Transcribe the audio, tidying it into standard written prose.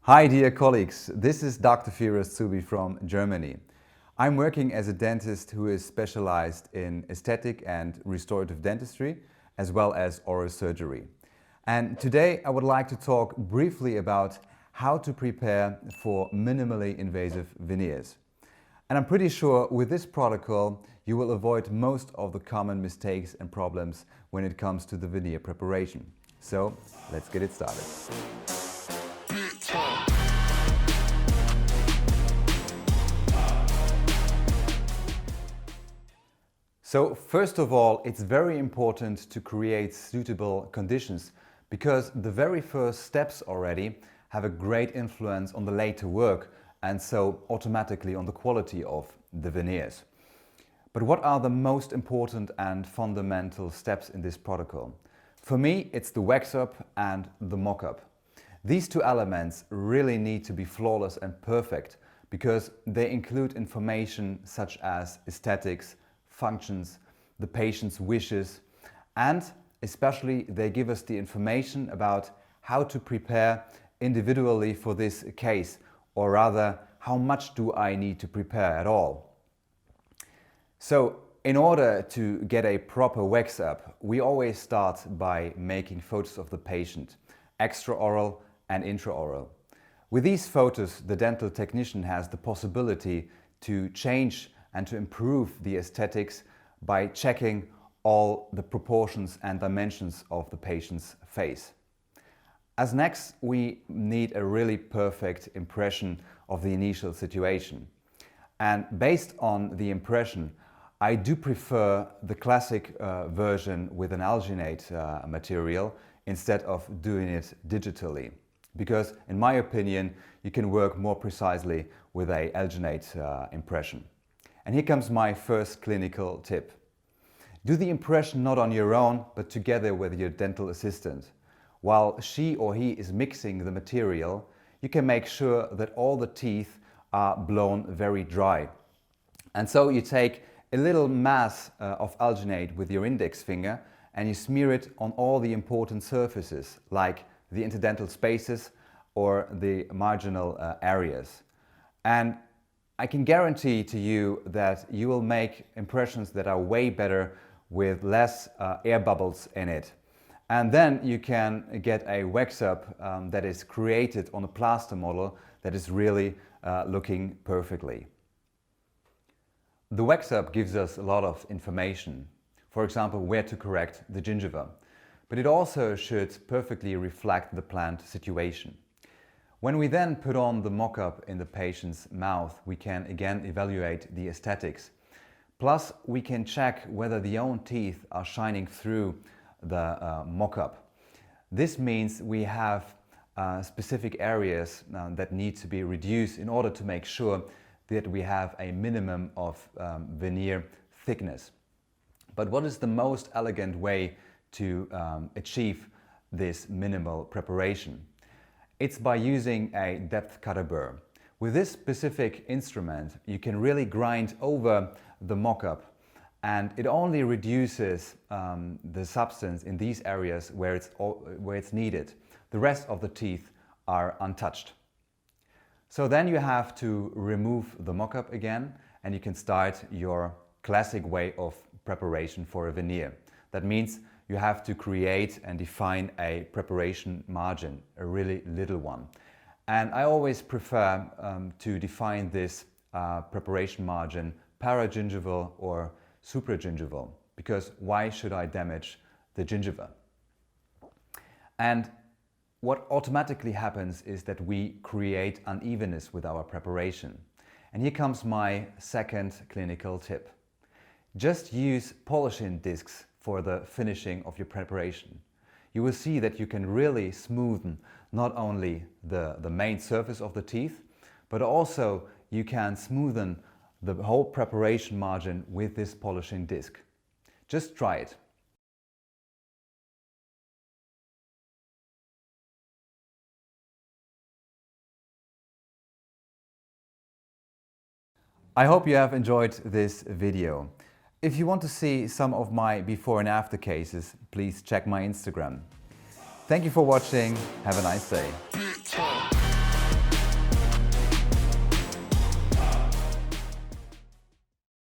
Hi dear colleagues, this is Dr. Firas Zoubi from Germany. I'm working as a dentist who is specialized in aesthetic and restorative dentistry as well as oral surgery. And today I would like to talk briefly about how to prepare for minimally invasive veneers. And I'm pretty sure with this protocol you will avoid most of the common mistakes and problems when it comes to the veneer preparation. So let's get it started. So first of all, it's very important to create suitable conditions because the very first steps already have a great influence on the later work and so automatically on the quality of the veneers. But what are the most important and fundamental steps in this protocol? For me, it's the Waxup and the mockup. These two elements really need to be flawless and perfect because they include information such as aesthetics, functions, the patient's wishes, and especially they give us the information about how to prepare individually for this case, or rather, how much do I need to prepare at all. So, in order to get a proper Waxup, we always start by making photos of the patient, extraoral and intraoral. With these photos, the dental technician has the possibility to change and to improve the aesthetics by checking all the proportions and dimensions of the patient's face. As next, we need a really perfect impression of the initial situation. And based on the impression, I do prefer the classic version with an alginate material instead of doing it digitally. Because in my opinion, you can work more precisely with an alginate impression. And here comes my first clinical tip. Do the impression not on your own, but together with your dental assistant. While she or he is mixing the material, you can make sure that all the teeth are blown very dry. And so you take a little mass of alginate with your index finger and you smear it on all the important surfaces, like the interdental spaces or the marginal areas. And I can guarantee to you that you will make impressions that are way better with less air bubbles in it. And then you can get a Waxup that is created on a plaster model that is really looking perfectly. The Waxup gives us a lot of information. For example, where to correct the gingiva. But it also should perfectly reflect the planned situation. When we then put on the mockup in the patient's mouth, we can again evaluate the aesthetics. Plus, we can check whether the own teeth are shining through the mockup. This means we have specific areas that need to be reduced in order to make sure that we have a minimum of veneer thickness. But what is the most elegant way to achieve this minimal preparation? It's by using a depth cutter burr. With this specific instrument, you can really grind over the mockup, and it only reduces the substance in these areas where it's needed. The rest of the teeth are untouched. So then you have to remove the mockup again, and you can start your classic way of preparation for a veneer. That means you have to create and define a preparation margin, a really little one. And I always prefer to define this preparation margin paragingival or supragingival, because why should I damage the gingiva? And what automatically happens is that we create unevenness with our preparation. And here comes my second clinical tip. Just use polishing discs for the finishing of your preparation. You will see that you can really smoothen not only the main surface of the teeth, but also you can smoothen the whole preparation margin with this polishing disc. Just try it. I hope you have enjoyed this video. If you want to see some of my before and after cases, please check my Instagram. Thank you for watching. Have a nice day.